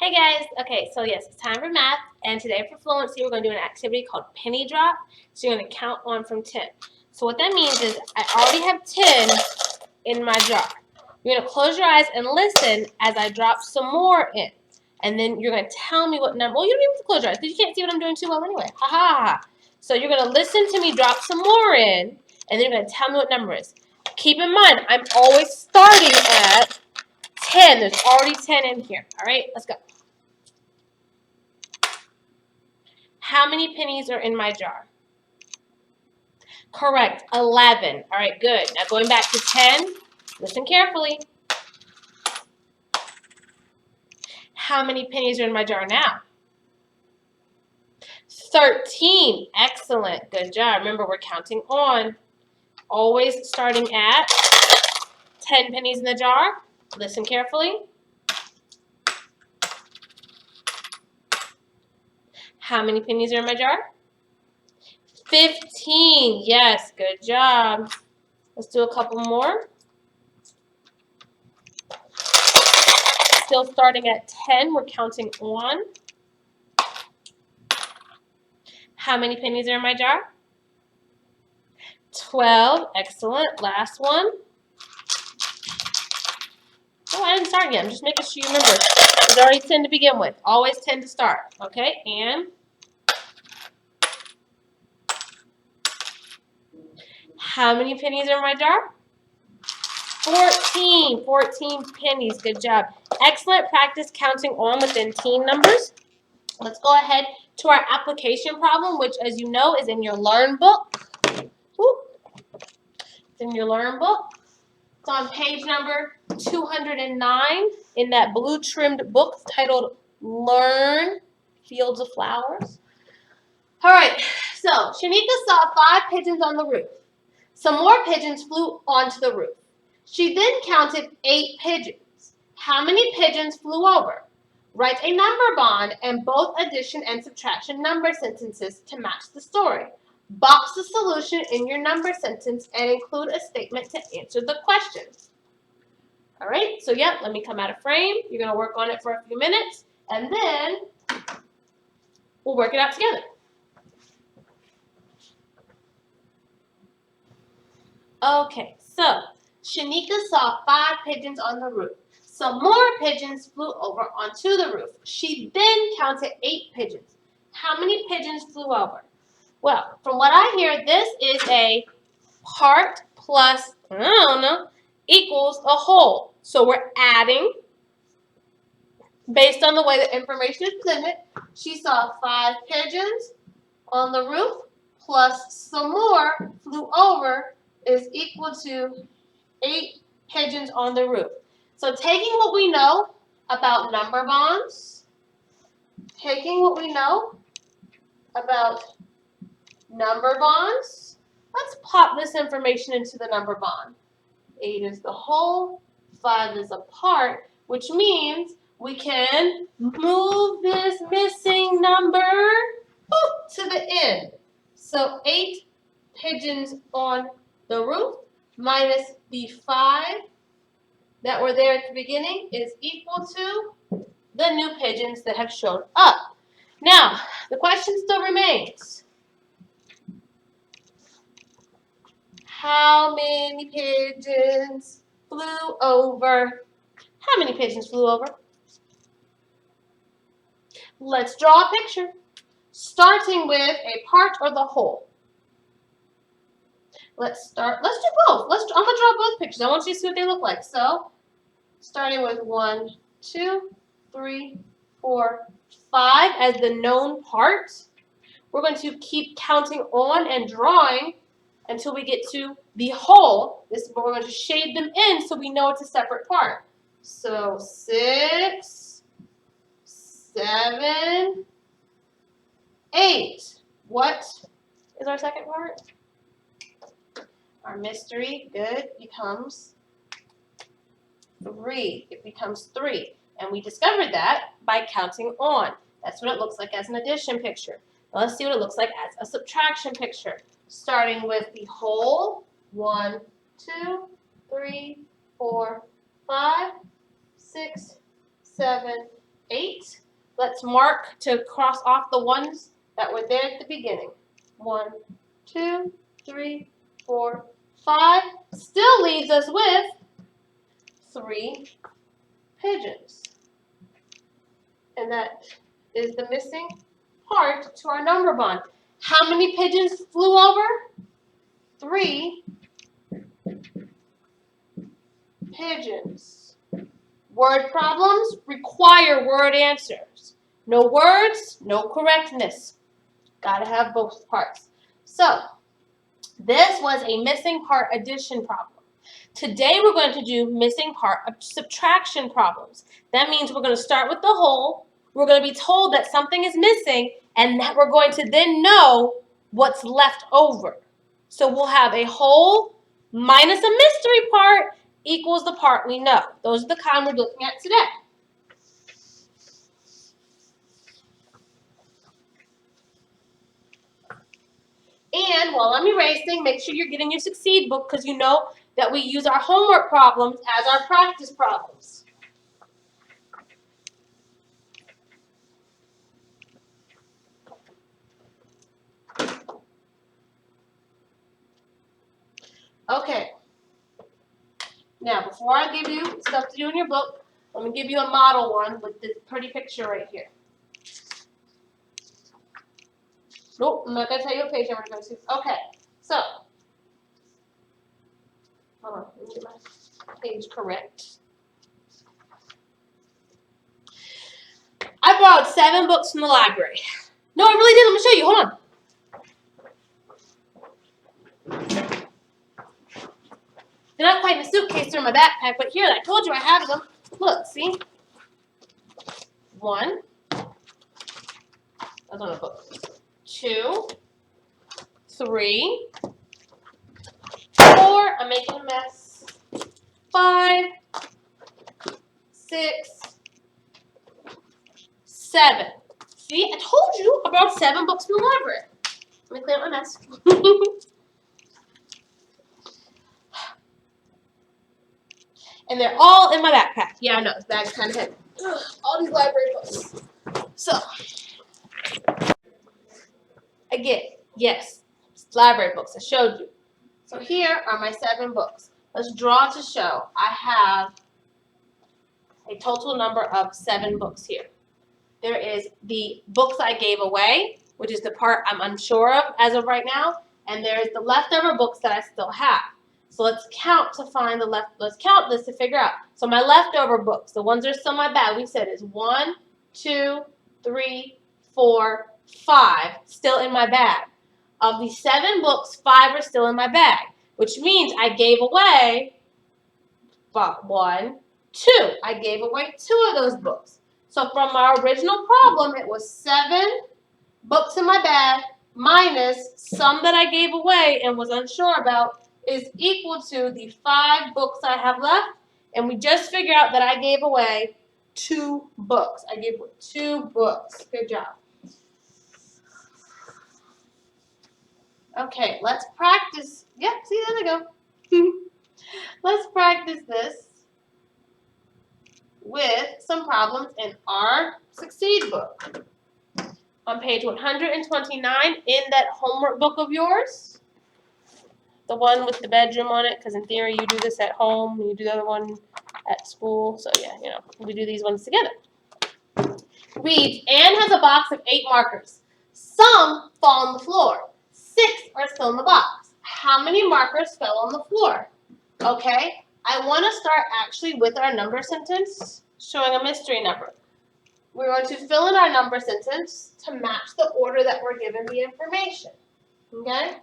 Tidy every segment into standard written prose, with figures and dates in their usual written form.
Hey guys, okay, so yes, it's time for math, and today for fluency, we're going to do an activity called penny drop. So you're going to count on from 10. So what that means is I already have 10 in my jar. You're going to close your eyes and listen as I drop some more in. And then you're going to tell me what number. Well, you don't even have to close your eyes because you can't see what I'm doing too well anyway. Ha ha ha. So you're going to listen to me drop some more in, and then you're going to tell me what number it is. Keep in mind, I'm always starting at 10. There's already 10 in here. All right, let's go. How many pennies are in my jar? Correct, 11. All right, good. Now going back to 10, listen carefully. How many pennies are in my jar now? 13. Excellent. Good job. Remember, we're counting on. Always starting at 10 pennies in the jar. Listen carefully. How many pennies are in my jar? 15. Yes, good job. Let's do a couple more. Still starting at 10, we're counting on. How many pennies are in my jar? 12. Excellent. Last one. Oh, I didn't start yet. I'm just making sure you remember. There's already 10 to begin with. Always 10 to start. Okay, and how many pennies are in my jar? 14. 14 pennies. Good job. Excellent practice counting on within teen numbers. Let's go ahead to our application problem, which, as you know, is in your Learn book. It's in your Learn book. It's on page number 209 in that blue trimmed book titled Learn Fields of Flowers. All right, so Shanika saw 5 pigeons on the roof. Some more pigeons flew onto the roof. She then counted 8 pigeons. How many pigeons flew over? Write a number bond and both addition and subtraction number sentences to match the story. Box the solution in your number sentence and include a statement to answer the question. All right, so yeah, let me come out of frame. You're going to work on it for a few minutes, and then we'll work it out together. Okay, so Shanika saw 5 pigeons on the roof. Some more pigeons flew over onto the roof. She then counted 8 pigeons. How many pigeons flew over? Well, from what I hear, this is a part plus, I don't know, equals a whole. So we're adding based on the way the information is presented. She saw 5 pigeons on the roof plus some more flew over is equal to 8 pigeons on the roof. So taking what we know about number bonds, let's pop this information into the number bond. 8 is the whole, 5 is a part, which means we can move this missing number to the end. So 8 pigeons on the roof minus the 5 that were there at the beginning is equal to the new pigeons that have shown up. Now, the question still remains. How many pigeons flew over? How many pigeons flew over? Let's draw a picture, starting with a part or the whole. Let's do both. I'm gonna draw both pictures. I want you to see what they look like. So, starting with 1, 2, 3, 4, 5 as the known part. We're going to keep counting on and drawing until we get to the whole. We're going to shade them in so we know it's a separate part. So 6, 7, 8. What is our second part? Our mystery, good, becomes 3. It becomes 3. And we discovered that by counting on. That's what it looks like as an addition picture. Now let's see what it looks like as a subtraction picture. Starting with the whole, 1, 2, 3, 4, 5, 6, 7, 8. Let's mark to cross off the ones that were there at the beginning. 1, 2, 3, 4, 5. Still leaves us with 3 pigeons. And that is the missing part to our number bond. How many pigeons flew over? 3 pigeons. Word problems require word answers. No words, no correctness. Gotta have both parts. So, this was a missing part addition problem. Today we're going to do missing part subtraction problems. That means we're going to start with the whole. We're going to be told that something is missing, and that we're going to then know what's left over. So we'll have a whole minus a mystery part equals the part we know. Those are the kind we're looking at today. And while I'm erasing, make sure you're getting your Succeed book because you know that we use our homework problems as our practice problems. Okay. Now, before I give you stuff to do in your book, let me give you a model one with this pretty picture right here. Nope, I'm not going to tell you what page I'm going to go to. Okay, so, hold on, let me get my page correct. I borrowed 7 books from the library. No, I really did. Let me show you. Hold on. They're not quite in a suitcase, they're in my backpack, but here, I told you I have them. Look, see? 1. That's on a book. 2, 3, 4. I'm making a mess. 5, 6, 7. See, I told you I brought 7 books from the library. Let me clean up my mess. And they're all in my backpack. Yeah, I know, this bag's kind of heavy. Ugh, all these library books. So, again, yes, library books, I showed you. So here are my 7 books. Let's draw to show I have a total number of 7 books here. There is the books I gave away, which is the part I'm unsure of as of right now, and there is the leftover books that I still have. So let's count to find let's count this to figure out. So my leftover books, the ones that are still in my bag, we said is 1, 2, 3, 4, 5 still in my bag. Of the 7 books, 5 are still in my bag, which means I gave away 1, 2. I gave away 2 of those books. So from our original problem, it was 7 books in my bag minus some that I gave away and was unsure about is equal to the 5 books I have left. And we just figured out that I gave away 2 books. I gave away 2 books. Good job. Okay, let's practice. Yep, see, there we go. Let's practice this with some problems in our Succeed book. On page 129 in that homework book of yours, the one with the bedroom on it, because in theory you do this at home, you do the other one at school, so yeah, you know, we do these ones together. Reads, Anne has a box of 8 markers. Some fall on the floor. 6 are still in the box. How many markers fell on the floor? Okay, I want to start actually with our number sentence, showing a mystery number. We're going to fill in our number sentence to match the order that we're given the information. Okay?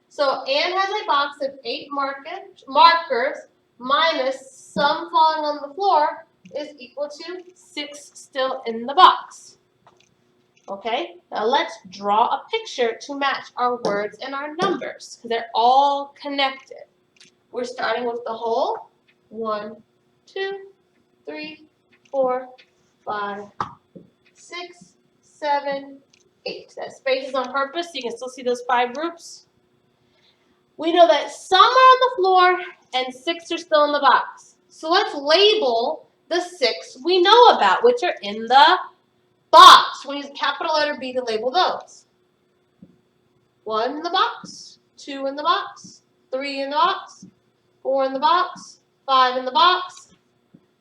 So Anne has a box of 8 markers minus some falling on the floor is equal to 6 still in the box. Okay? Now let's draw a picture to match our words and our numbers because they're all connected. We're starting with the whole. 1, 2, 3, 4, 5, 6, 7, 8. That space is on purpose so you can still see those 5 groups. We know that some are on the floor and 6 are still in the box. So let's label the 6 we know about, which are in the box. We use capital letter B to label those. 1 in the box, 2 in the box, 3 in the box, 4 in the box, 5 in the box,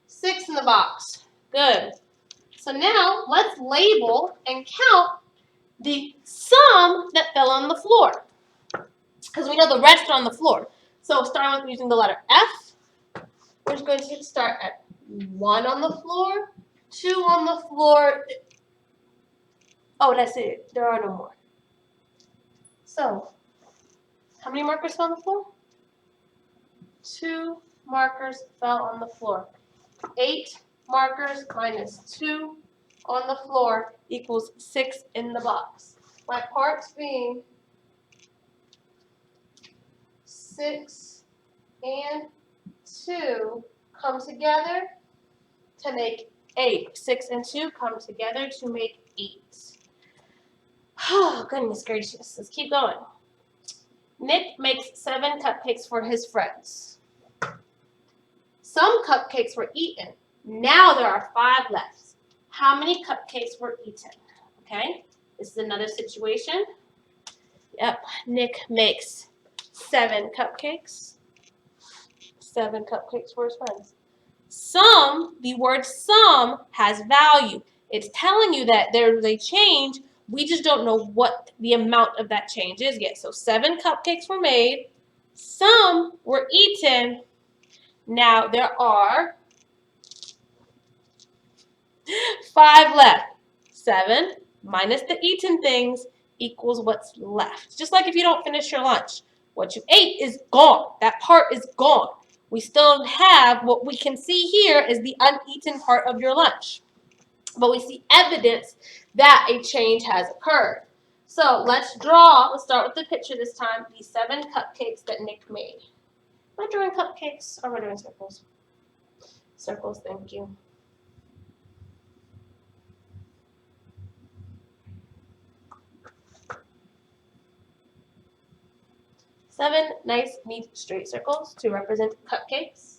6 in the box. Good. So now let's label and count the sum that fell on the floor. Because we know the rest are on the floor. So starting with using the letter F, we're just going to start at 1 on the floor, 2 on the floor. Oh, that's it. There are no more. So, how many markers fell on the floor? 2 markers fell on the floor. 8 markers minus 2 on the floor equals 6 in the box. My parts being 6 and 2 come together to make 8. 6 and 2 come together to make 8. Oh, goodness gracious. Let's keep going. Nick makes 7 cupcakes for his friends. Some cupcakes were eaten. Now there are 5 left. How many cupcakes were eaten? Okay, this is another situation. Yep, Nick makes 7 cupcakes. 7 cupcakes for his friends. The word some has value. It's telling you that there's a change. We just don't know what the amount of that change is yet. So 7 cupcakes were made. Some were eaten. Now there are 5 left. 7 minus the eaten things equals what's left. Just like if you don't finish your lunch. What you ate is gone. That part is gone. We still have what we can see here is the uneaten part of your lunch. But we see evidence that a change has occurred. So let's start with the picture this time, the 7 cupcakes that Nick made. Am I drawing cupcakes or am I doing circles? Circles, thank you. Seven nice, neat, straight circles to represent cupcakes.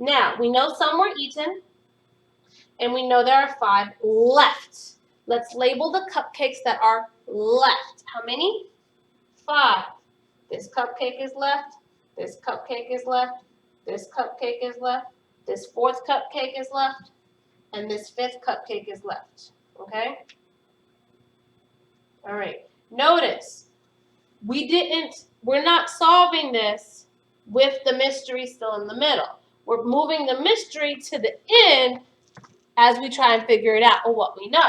Now, we know some were eaten, and we know there are 5 left. Let's label the cupcakes that are left. How many? 5. This cupcake is left. This cupcake is left. This cupcake is left. This 4th cupcake is left. And this 5th cupcake is left. Okay? All right. Notice, we're not solving this with the mystery still in the middle. We're moving the mystery to the end as we try and figure it out, or what we know.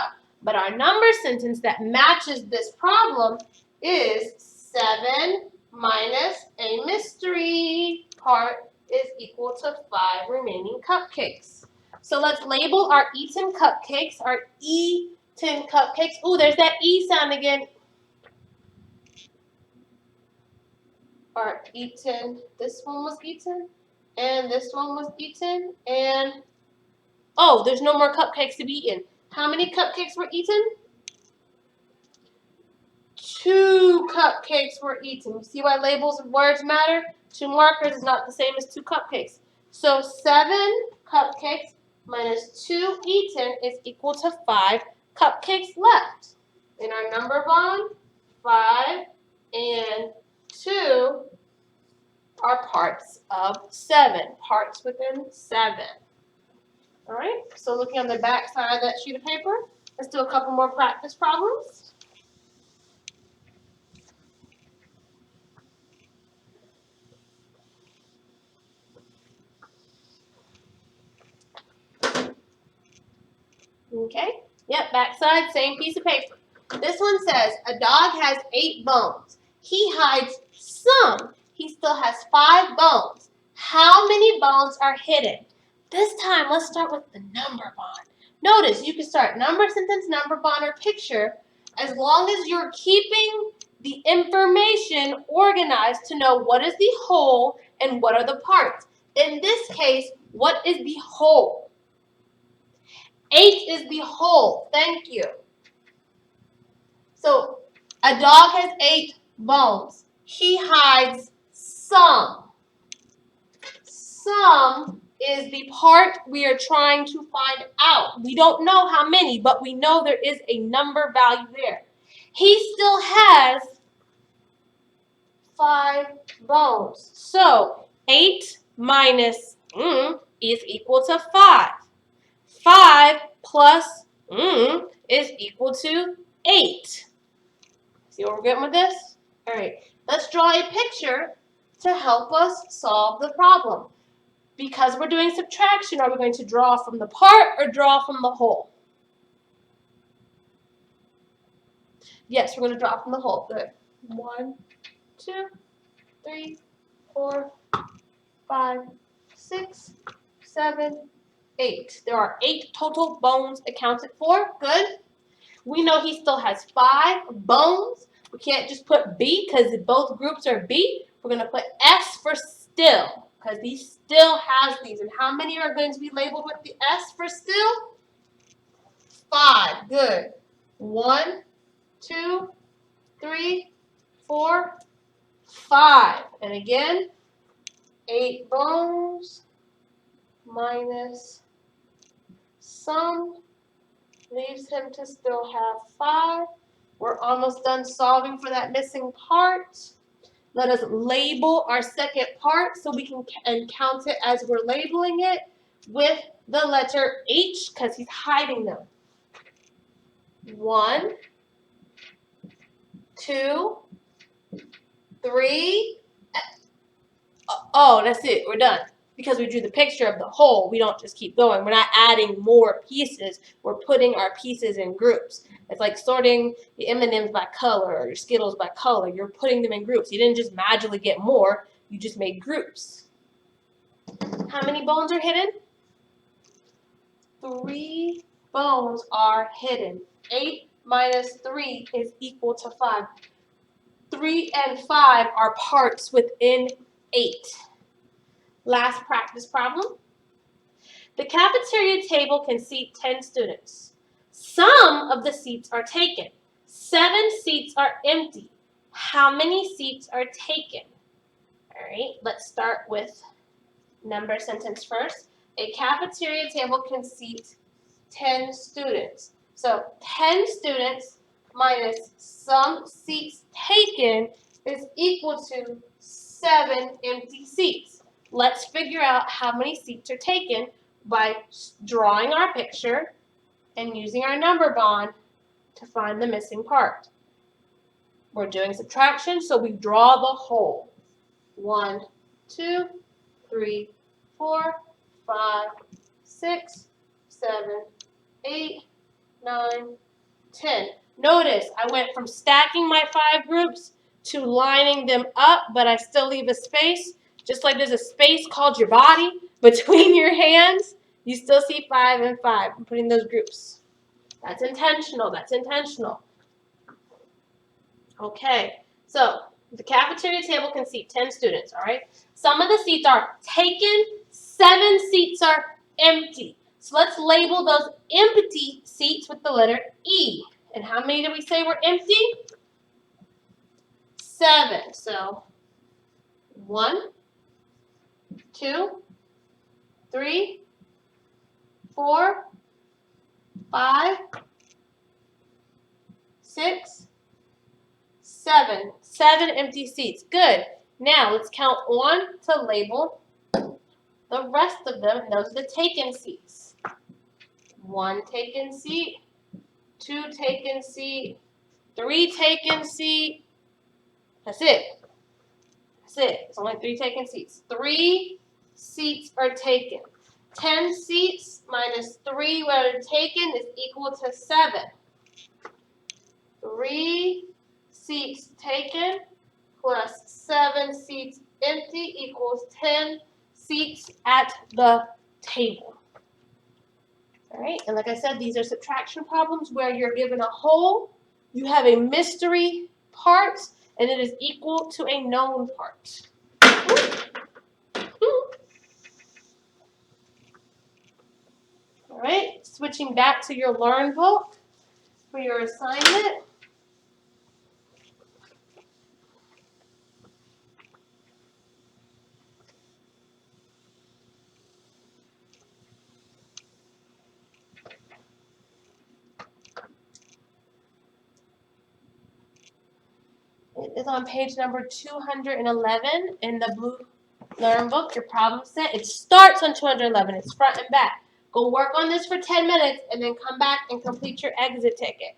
But our number sentence that matches this problem is 7 minus a mystery part is equal to 5 remaining cupcakes. So let's label our eaten cupcakes, our eaten cupcakes. Ooh, there's that E sound again. Are eaten. This one was eaten, and this one was eaten, and oh, there's no more cupcakes to be eaten. How many cupcakes were eaten? 2 cupcakes were eaten. You see why labels and words matter? 2 markers is not the same as 2 cupcakes. So 7 cupcakes minus 2 eaten is equal to 5 cupcakes left. In our number bond, 5 and 2 are parts of 7. Parts within 7. All right, so looking on the back side of that sheet of paper, let's do a couple more practice problems. Okay, yep, back side, same piece of paper. This one says, a dog has 8 bones. He hides some. He still has 5 bones. How many bones are hidden? This time, let's start with the number bond. Notice, you can start number sentence, number bond, or picture as long as you're keeping the information organized to know what is the whole and what are the parts. In this case, what is the whole? 8 is the whole. Thank you. So, a dog has 8 bones. He hides some. Some is the part we are trying to find out. We don't know how many, but we know there is a number value there. He still has 5 bones. So 8 minus is equal to 5. 5 plus is equal to 8. See what we're getting with this? All right, let's draw a picture to help us solve the problem. Because we're doing subtraction, are we going to draw from the part or draw from the whole? Yes, we're going to draw from the whole. Good. 1, 2, 3, 4, 5, 6, 7, 8. There are 8 total bones accounted for. Good. We know he still has 5 bones. We can't just put B because both groups are B. We're going to put S for still because he still has these. And how many are going to be labeled with the S for still? 5. Good. 1, 2, 3, 4, 5. And again, 8 bones minus some leaves him to still have 5. We're almost done solving for that missing part. Let us label our second part so we can count it as we're labeling it with the letter H because he's hiding them. 1, 2, 3. Oh, that's it. We're done. Because we drew the picture of the whole, we don't just keep going. We're not adding more pieces. We're putting our pieces in groups. It's like sorting the M&Ms by color or your Skittles by color. You're putting them in groups. You didn't just magically get more. You just made groups. How many bones are hidden? 3 bones are hidden. 8 minus 3 is equal to 5. 3 and 5 are parts within 8. Last practice problem. The cafeteria table can seat 10 students. Some of the seats are taken. 7 seats are empty. How many seats are taken? All right, let's start with number sentence first. A cafeteria table can seat 10 students. So 10 students minus some seats taken is equal to 7 empty seats. Let's figure out how many seats are taken by drawing our picture and using our number bond to find the missing part. We're doing subtraction, so we draw the whole. 1, 2, 3, 4, 5, 6, 7, 8, 9, 10. Notice I went from stacking my 5 groups to lining them up, but I still leave a space. Just like there's a space called your body between your hands, you still see 5 and 5. I'm putting those groups. That's intentional. That's intentional. Okay, so the cafeteria table can seat 10 students, all right? Some of the seats are taken, 7 seats are empty. So let's label those empty seats with the letter E. And how many did we say were empty? 7. So 1, 2, 3, 4, 5, 6, 7. 7 empty seats. Good. Now let's count on to label the rest of them. Those are the taken seats. 1 taken seat, 2 taken seat, 3 taken seat. That's it. That's it. It's only 3 taken seats. 3 seats are taken. 10 seats minus 3 that are taken is equal to 7. 3 seats taken plus 7 seats empty equals 10 seats at the table. All right, and like I said, these are subtraction problems where you're given a whole, you have a mystery part, and it is equal to a known part. All right, switching back to your Learn book for your assignment. is on page number 211 in the blue Learn book, your problem set. It starts on 211. It's front and back. Go work on this for 10 minutes and then come back and complete your exit ticket.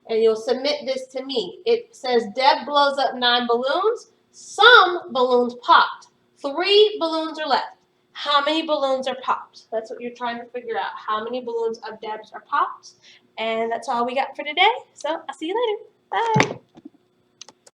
And you'll submit this to me. It says Deb blows up 9 balloons. Some balloons popped. 3 balloons are left. How many balloons are popped? That's what you're trying to figure out. How many balloons of Deb's are popped? And that's all we got for today. So I'll see you later. Bye.